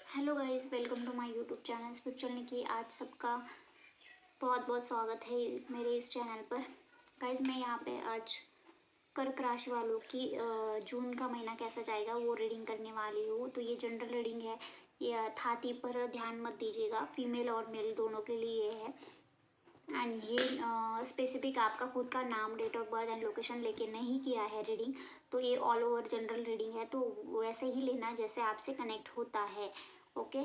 Hello guys, welcome to my YouTube channel spiritual Niki. आज सबका बहुत बहुत स्वागत है मेरे इस चैनल पर। गाइस, मैं यहाँ पे आज कर्क राशि वालों की जून का महीना कैसा जाएगा वो रीडिंग करने वाली हूँ। तो ये जनरल रीडिंग है, ये थाती पर ध्यान मत दीजिएगा, फीमेल और मेल दोनों के लिए है। एंड ये स्पेसिफिक आपका खुद का नाम, date of birth and location लेके नहीं किया है रीडिंग। तो ये ऑल ओवर जनरल रीडिंग है, तो वैसे ही लेना जैसे आपसे कनेक्ट होता है। ओके,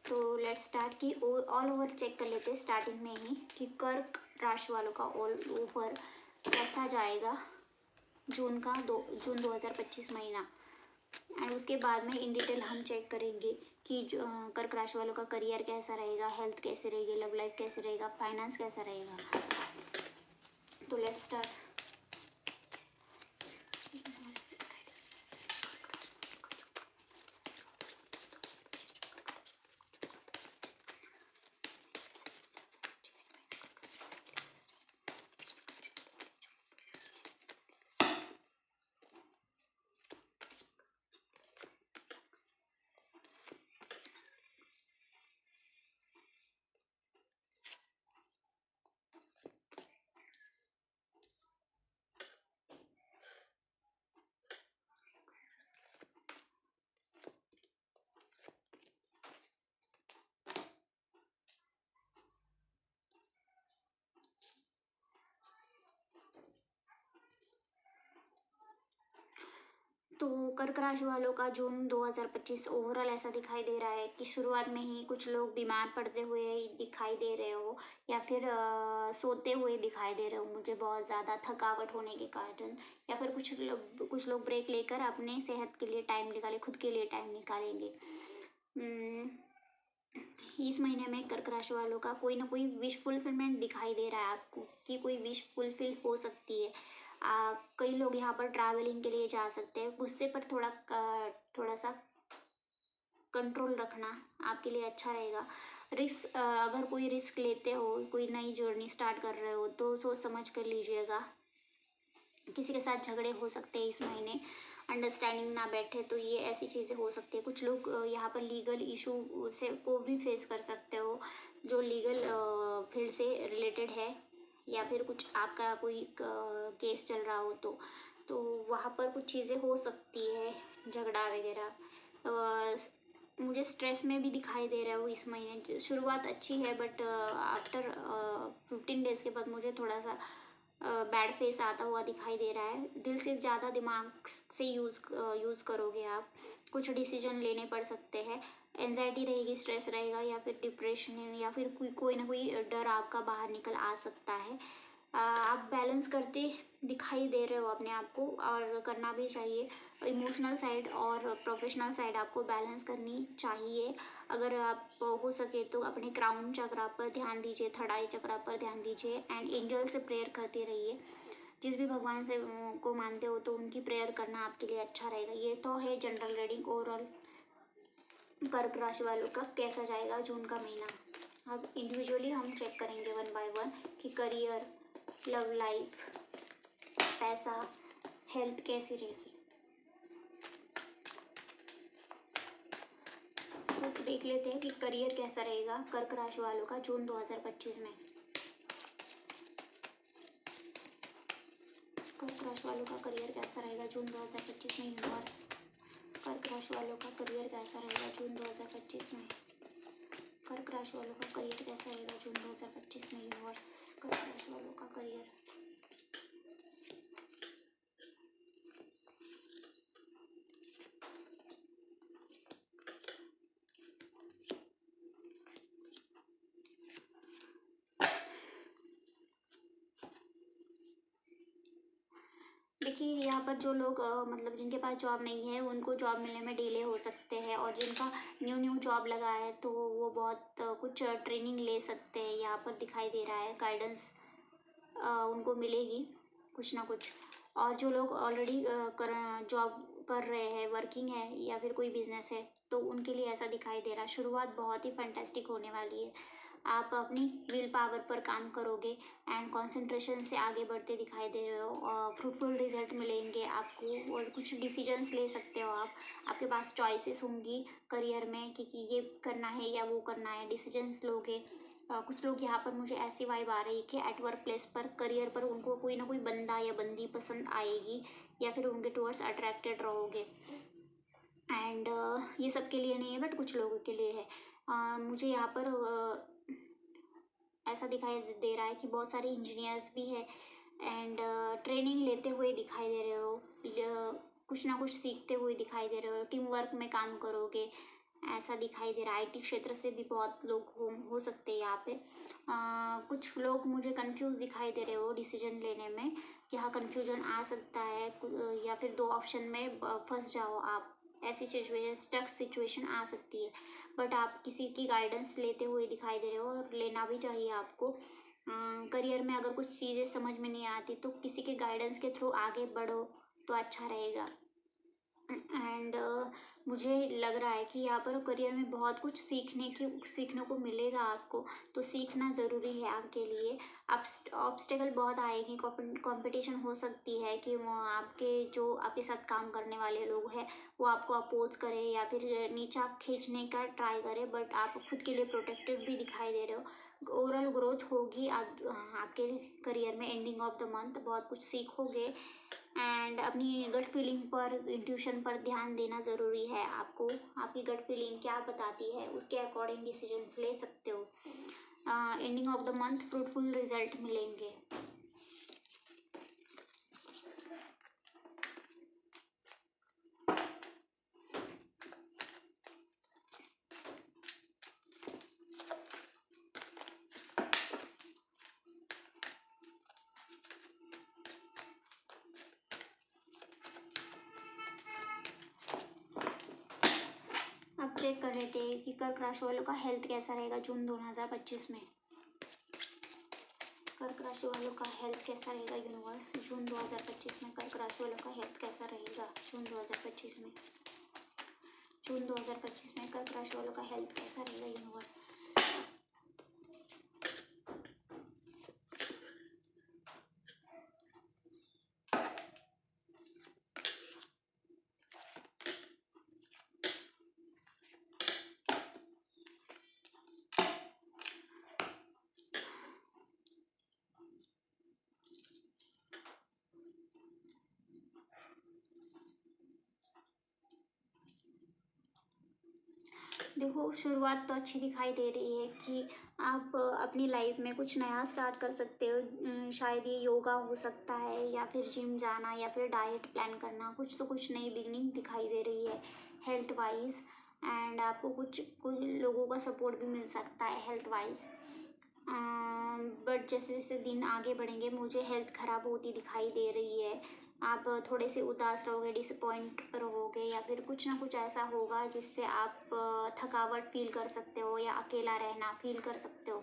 तो लेट्स स्टार्ट की ऑल ओवर चेक कर लेते हैं स्टार्टिंग में ही कि कर्क राशि वालों का ऑल ओवर कैसा जाएगा जून 2025 महीना। एंड उसके बाद में इन डिटेल हम चेक करेंगे कि कर्क राशि वालों का करियर कैसा रहेगा, हेल्थ कैसे रहेगी, लव लाइफ कैसे रहेगा, फाइनेंस कैसा रहेगा। तो लेट्स स्टार्ट। तो कर्क राशि वालों का जून 2025 ओवरऑल ऐसा दिखाई दे रहा है कि शुरुआत में ही कुछ लोग बीमार पड़ते हुए दिखाई दे रहे हो, या फिर सोते हुए दिखाई दे रहे हो मुझे, बहुत ज़्यादा थकावट होने के कारण, या फिर कुछ लोग ब्रेक लेकर अपने सेहत के लिए टाइम निकाले, खुद के लिए टाइम निकालेंगे। इस महीने में कर्क राशि वालों का कोई ना कोई विश फुलफिलमेंट दिखाई दे रहा है आपको, कि कोई विश फुलफिल हो सकती है। कई लोग यहाँ पर ट्रैवलिंग के लिए जा सकते हैं। गुस्से पर थोड़ा सा कंट्रोल रखना आपके लिए अच्छा रहेगा। रिस्क, अगर कोई रिस्क लेते हो, कोई नई जर्नी स्टार्ट कर रहे हो तो सोच समझ कर लीजिएगा। किसी के साथ झगड़े हो सकते हैं इस महीने, अंडरस्टैंडिंग ना बैठे तो ये ऐसी चीज़ें हो सकती है। कुछ लोग यहाँ पर लीगल इशू से को भी फेस कर सकते हो, जो लीगल फील्ड से रिलेटेड है, या फिर कुछ आपका कोई केस चल रहा हो तो वहाँ पर कुछ चीज़ें हो सकती है, झगड़ा वगैरह। मुझे स्ट्रेस में भी दिखाई दे रहा है वो इस महीने। शुरुआत अच्छी है बट आफ्टर 15 डेज के बाद मुझे थोड़ा सा बैड फेस आता हुआ दिखाई दे रहा है। दिल से ज़्यादा दिमाग से यूज़ करोगे आप, कुछ डिसीजन लेने पड़ सकते हैं। एनजाइटी रहेगी, स्ट्रेस रहेगा, या फिर डिप्रेशन, या फिर कोई ना कोई डर आपका बाहर निकल आ सकता है। आप बैलेंस करते दिखाई दे रहे हो अपने आप को, और करना भी चाहिए। इमोशनल साइड और प्रोफेशनल साइड आपको बैलेंस करनी चाहिए। अगर आप हो सके तो अपने क्राउन चक्रा पर ध्यान दीजिए, थर्ड आई चक्रा पर ध्यान दीजिए, एंड एंजल से प्रेयर करते रहिए। जिस भी भगवान से को मानते हो तो उनकी प्रेयर करना आपके लिए अच्छा रहेगा। ये तो है जनरल रीडिंग ओवरऑल कर्क राशि वालों का कैसा जाएगा जून का महीना। अब इंडिविजुअली हम चेक करेंगे वन बाय वन कि करियर, लव लाइफ, पैसा, हेल्थ कैसी रहेगी। तो देख लेते हैं कि करियर कैसा रहेगा कर्क राशि वालों का जून 2025 में। कर्क राशि वालों का करियर कैसा रहेगा जून 2025 में यूनिवर्स। कर्क राशि वालों का करियर कैसा रहेगा जून 2025 में। कर्क राशि वालों का करियर कैसा रहेगा जून 2025 में यूनिवर्स। कर्क राशि वालों का करियर। देखिए, यहाँ पर जो लोग मतलब जिनके पास जॉब नहीं है उनको जॉब मिलने में डिले हो सकते हैं, और जिनका न्यू जॉब लगा है तो वो बहुत कुछ ट्रेनिंग ले सकते हैं। यहाँ पर दिखाई दे रहा है गाइडेंस उनको मिलेगी कुछ ना कुछ। और जो लोग ऑलरेडी जॉब कर रहे हैं, वर्किंग है, या फिर कोई बिजनेस है, तो उनके लिए ऐसा दिखाई दे रहा है। शुरुआत बहुत ही फैंटास्टिक होने वाली है। आप अपनी विल पावर पर काम करोगे एंड कंसंट्रेशन से आगे बढ़ते दिखाई दे रहे हो। फ्रूटफुल रिजल्ट मिलेंगे आपको और कुछ डिसीजंस ले सकते हो आप। आपके पास चॉइसेस होंगी करियर में कि ये करना है या वो करना है, डिसीजंस लोगे। कुछ लोग यहाँ पर मुझे ऐसी वाइब आ रही है कि एट वर्क प्लेस पर, करियर पर उनको कोई ना कोई बंदा या बंदी पसंद आएगी या फिर उनके टूवर्ड्स अट्रैक्टेड रहोगे। एंड ये सब के लिए नहीं है बट कुछ लोगों के लिए है। मुझे यहाँ पर ऐसा दिखाई दे रहा है कि बहुत सारे इंजीनियर्स भी है एंड ट्रेनिंग लेते हुए दिखाई दे रहे हो, कुछ ना कुछ सीखते हुए दिखाई दे रहे हो, टीम वर्क में काम करोगे ऐसा दिखाई दे रहा है। IT क्षेत्र से भी बहुत लोग हो सकते हैं यहाँ पे। कुछ लोग मुझे कंफ्यूज दिखाई दे रहे हो डिसीजन लेने में, यहाँ कंफ्यूजन आ सकता है या फिर दो ऑप्शन में फंस जाओ आप, ऐसी सिचुएशन, स्टक सिचुएशन आ सकती है। बट आप किसी की गाइडेंस लेते हुए दिखाई दे रहे हो और लेना भी चाहिए आपको। करियर में अगर कुछ चीज़ें समझ में नहीं आती तो किसी के गाइडेंस के थ्रू आगे बढ़ो तो अच्छा रहेगा। एंड मुझे लग रहा है कि यहाँ पर करियर में बहुत कुछ सीखने को मिलेगा आपको, तो सीखना ज़रूरी है आपके लिए। ऑब्स्टेकल बहुत आएगी, कंपटीशन हो सकती है कि वो आपके जो आपके साथ काम करने वाले लोग हैं वो आपको अपोज करे या फिर नीचा खींचने का ट्राई करे, बट आप खुद के लिए प्रोटेक्टेड भी दिखाई दे रहे हो। ओवरऑल ग्रोथ होगी आपके करियर में। एंडिंग ऑफ द मंथ बहुत कुछ सीखोगे एंड अपनी गट फीलिंग पर, इंट्यूशन पर ध्यान देना ज़रूरी है आपको। आपकी गट फीलिंग क्या बताती है उसके अकॉर्डिंग डिसीजंस ले सकते हो। Ending of the month fruitful result मिलेंगे। अब चेक कर लेते हैं कि कर्क राशि वालों का हेल्थ कैसा रहेगा जून 2025 में। कर्क राशि वालों का हेल्थ कैसा रहेगा यूनिवर्स जून 2025 में। कर्क राशि वालों का हेल्थ कैसा रहेगा जून 2025 में। जून 2025 में कर्क राशि वालों का हेल्थ कैसा रहेगा यूनिवर्स। देखो शुरुआत तो अच्छी दिखाई दे रही है कि आप अपनी लाइफ में कुछ नया स्टार्ट कर सकते हो। शायद ये योगा हो सकता है या फिर जिम जाना या फिर डाइट प्लान करना, कुछ तो कुछ नई बिगनिंग दिखाई दे रही है हेल्थ वाइज। एंड आपको कुछ लोगों का सपोर्ट भी मिल सकता है हेल्थ वाइज। बट जैसे जैसे दिन आगे बढ़ेंगे मुझे हेल्थ ख़राब होती दिखाई दे रही है। आप थोड़े से उदास रहोगे, डिसअपॉइंट रहोगे या फिर कुछ ना कुछ ऐसा होगा जिससे आप थकावट फील कर सकते हो या अकेला रहना फील कर सकते हो।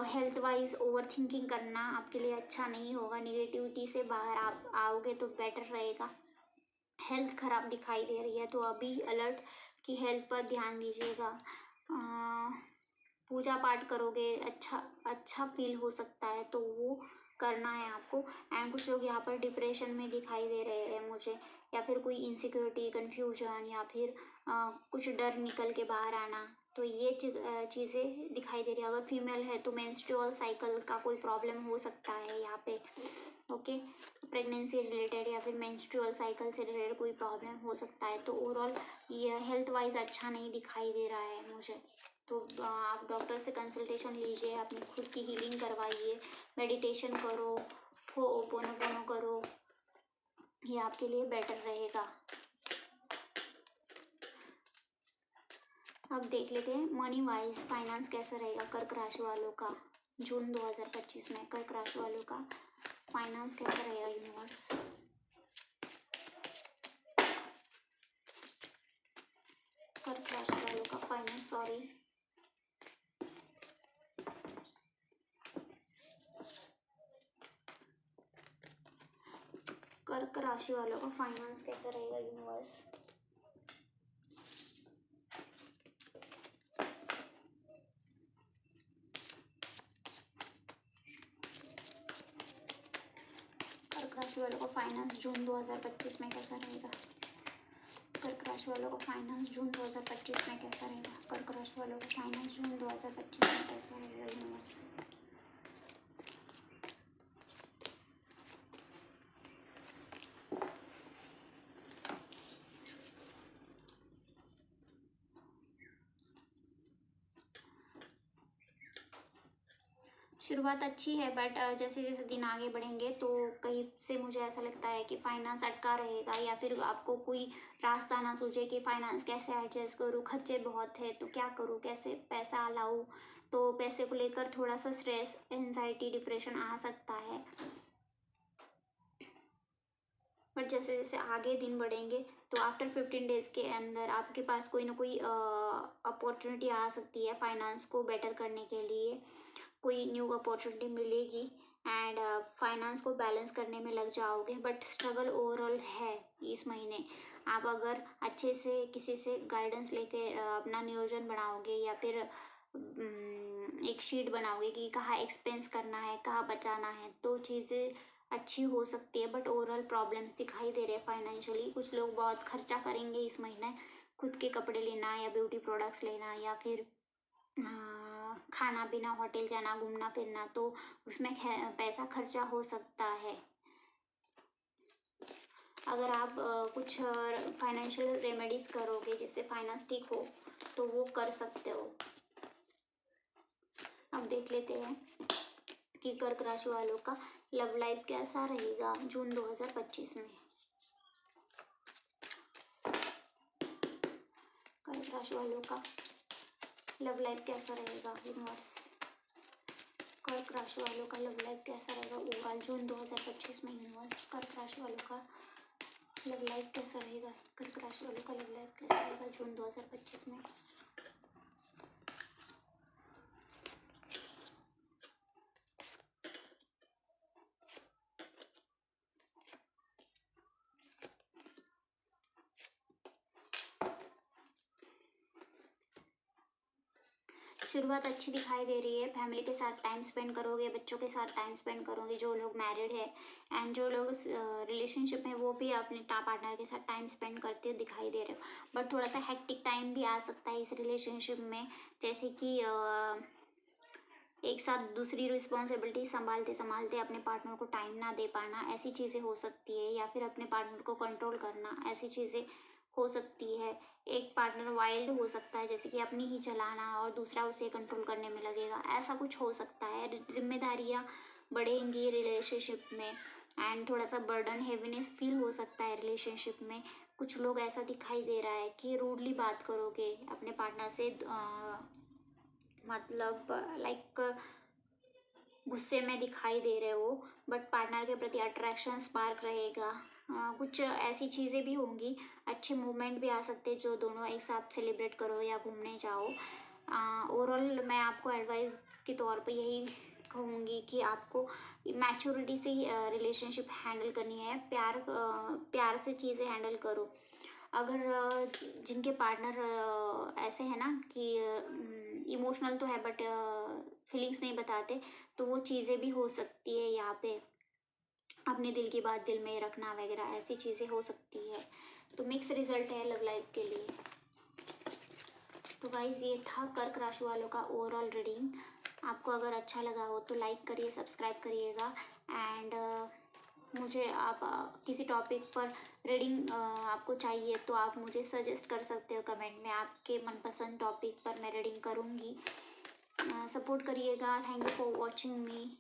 हेल्थ वाइज ओवर थिंकिंग करना आपके लिए अच्छा नहीं होगा। निगेटिविटी से बाहर आप आओगे तो बेटर रहेगा। हेल्थ ख़राब दिखाई दे रही है तो अभी अलर्ट कि हेल्थ पर ध्यान दीजिएगा। पूजा पाठ करोगे अच्छा फील हो सकता है तो वो करना है आपको। एंड कुछ लोग यहाँ पर डिप्रेशन में दिखाई दे रहे हैं मुझे, या फिर कोई इनसिक्योरिटी, कन्फ्यूजन या फिर कुछ डर निकल के बाहर आना, तो ये चीज़ें दिखाई दे रही है। अगर फीमेल है तो मेंस्ट्रुअल साइकिल का कोई प्रॉब्लम हो सकता है यहाँ पे। ओके, प्रेगनेंसी रिलेटेड या फिर मेंस्ट्रुअल साइकिल से रिलेटेड कोई प्रॉब्लम हो सकता है। तो ओवरऑल ये हेल्थ वाइज अच्छा नहीं दिखाई दे रहा है मुझे। तो आप डॉक्टर से कंसल्टेशन लीजिए, अपनी खुद की हीलिंग करवाइए, मेडिटेशन करो, होओपोनोपोनो करो, ये आपके लिए बेटर रहेगा। अब देख लेते हैं मनी वाइज फाइनेंस कैसा रहेगा कर्क राशि वालों का जून 2025 में। कर्क राशि वालों का फाइनेंस कैसा रहेगा यूनिवर्स। कर्क राशि वालों का फाइनेंस, कर्क राशि वालों का फाइनेंस कैसा रहेगा यूनिवर्स। राशि वालों का फाइनेंस जून 2025 में कैसा रहेगा? कर्क राशि वालों का फाइनेंस जून 2025 में कैसा रहेगा? कर्क राशि वालों का फाइनेंस जून 2025 में कैसा रहेगा यूनिवर्स? शुरुआत अच्छी है बट जैसे जैसे दिन आगे बढ़ेंगे तो कहीं से मुझे ऐसा लगता है कि फाइनेंस अटका रहेगा, या फिर आपको कोई रास्ता ना सूझे कि फाइनेंस कैसे एडजस्ट करूँ, खर्चे बहुत है तो क्या करूँ, कैसे पैसा लाऊँ। तो पैसे को लेकर थोड़ा सा स्ट्रेस, एंजाइटी, डिप्रेशन आ सकता है। बट जैसे जैसे आगे दिन बढ़ेंगे तो आफ्टर 15 डेज के अंदर आपके पास कोई ना कोई अपॉर्चुनिटी आ सकती है फाइनेंस को बेटर करने के लिए। कोई न्यू अपॉर्चुनिटी मिलेगी एंड फाइनेंस को बैलेंस करने में लग जाओगे। बट स्ट्रगल ओवरऑल है इस महीने। आप अगर अच्छे से किसी से गाइडेंस लेके अपना नियोजन बनाओगे, या फिर एक शीट बनाओगे कि कहाँ एक्सपेंस करना है, कहाँ बचाना है, तो चीज़ें अच्छी हो सकती है। बट ओवरऑल प्रॉब्लम्स दिखाई दे रहे हैं फाइनेंशियली। कुछ लोग बहुत खर्चा करेंगे इस महीने, खुद के कपड़े लेना या ब्यूटी प्रोडक्ट्स लेना, या फिर खाना पीना, होटल जाना, घूमना फिरना, तो उसमें पैसा खर्चा हो सकता है। अगर आप कुछ फाइनेंशियल रेमेडीज करोगे जिससे फाइनेंस ठीक हो तो वो कर सकते हो। अब देख लेते हैं कि कर्क राशि वालों का लव लाइफ कैसा रहेगा जून 2025 में। कर्क राशि वालों का लव लाइफ कैसा रहेगा यूनिवर्स? कर्क राशि वालों का लव लाइफ कैसा रहेगा ओवरऑल जून 2025 में यूनिवर्स? कर्क राशि वालों का लव लाइफ कैसा रहेगा? कर्क राशि वालों का लव लाइफ कैसा रहेगा जून 2025 में? शुरुआत अच्छी दिखाई दे रही है। फैमिली के साथ टाइम स्पेंड करोगे, बच्चों के साथ टाइम स्पेंड करोगे, जो लोग मैरिड है एंड जो लोग रिलेशनशिप में, वो भी अपने पार्टनर के साथ टाइम स्पेंड करते दिखाई दे रहे हो। बट थोड़ा सा हेक्टिक टाइम भी आ सकता है इस रिलेशनशिप में, जैसे कि एक साथ दूसरी रिस्पॉन्सिबिलिटी संभालते संभालते अपने पार्टनर को टाइम ना दे पाना, ऐसी चीज़ें हो सकती है। या फिर अपने पार्टनर को कंट्रोल करना, ऐसी चीज़ें हो सकती है। एक पार्टनर वाइल्ड हो सकता है, जैसे कि अपनी ही चलाना और दूसरा उसे कंट्रोल करने में लगेगा, ऐसा कुछ हो सकता है। जिम्मेदारियाँ बढ़ेंगी रिलेशनशिप में एंड थोड़ा सा बर्डन, हेवीनेस फील हो सकता है रिलेशनशिप में। कुछ लोग ऐसा दिखाई दे रहा है कि रूडली बात करोगे अपने पार्टनर से, मतलब लाइक गुस्से में दिखाई दे रहे हो, बट पार्टनर के प्रति अट्रैक्शन स्पार्क रहेगा। कुछ ऐसी चीज़ें भी होंगी, अच्छे मूवमेंट भी आ सकते हैं जो दोनों एक साथ सेलिब्रेट करो या घूमने जाओ। ओवरऑल मैं आपको एडवाइस के तौर पे यही कहूँगी कि आपको मैच्योरिटी से ही रिलेशनशिप हैंडल करनी है। प्यार से चीज़ें हैंडल करो। अगर जिनके पार्टनर ऐसे है ना कि इमोशनल तो है बट फीलिंग्स नहीं बताते, तो वो चीज़ें भी हो सकती है। यहाँ पे अपने दिल की बात दिल में रखना वगैरह, ऐसी चीज़ें हो सकती है। तो मिक्स रिजल्ट है लव लाइफ के लिए। तो गाइज ये था कर्क राशि वालों का ओवरऑल रीडिंग। आपको अगर अच्छा लगा हो तो लाइक करिए, सब्सक्राइब करिएगा एंड मुझे आप किसी टॉपिक पर रीडिंग आपको चाहिए तो आप मुझे सजेस्ट कर सकते हो कमेंट में। आपके मनपसंद टॉपिक पर मैं रीडिंग करूँगी। सपोर्ट करिएगा। Thank you for watching me.